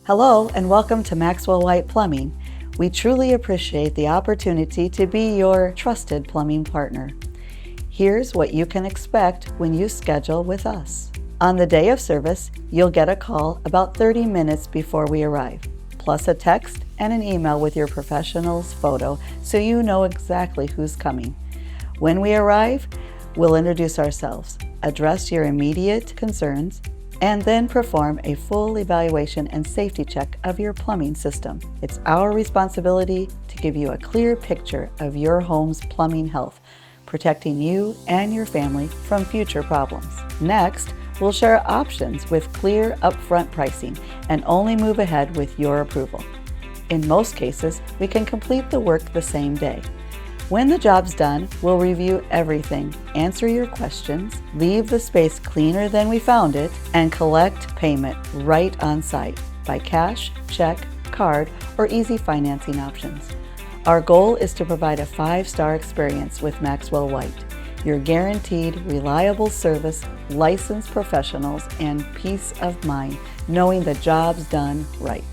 Hello and welcome to Maxwell White Plumbing. We truly appreciate the opportunity to be your trusted plumbing partner. Here's what you can expect when you schedule with us. On the day of service, you'll get a call about 30 minutes before we arrive, plus a text and an email with your professional's photo so you know exactly who's coming. When we arrive, we'll introduce ourselves, address your immediate concerns, and then perform a full evaluation and safety check of your plumbing system. It's our responsibility to give you a clear picture of your home's plumbing health, protecting you and your family from future problems. Next, we'll share options with clear upfront pricing and only move ahead with your approval. In most cases, we can complete the work the same day. When the job's done, we'll review everything, answer your questions, leave the space cleaner than we found it, and collect payment right on site by cash, check, card, or easy financing options. Our goal is to provide a 5-star experience with Maxwell White, your guaranteed reliable service, licensed professionals, and peace of mind knowing the job's done right.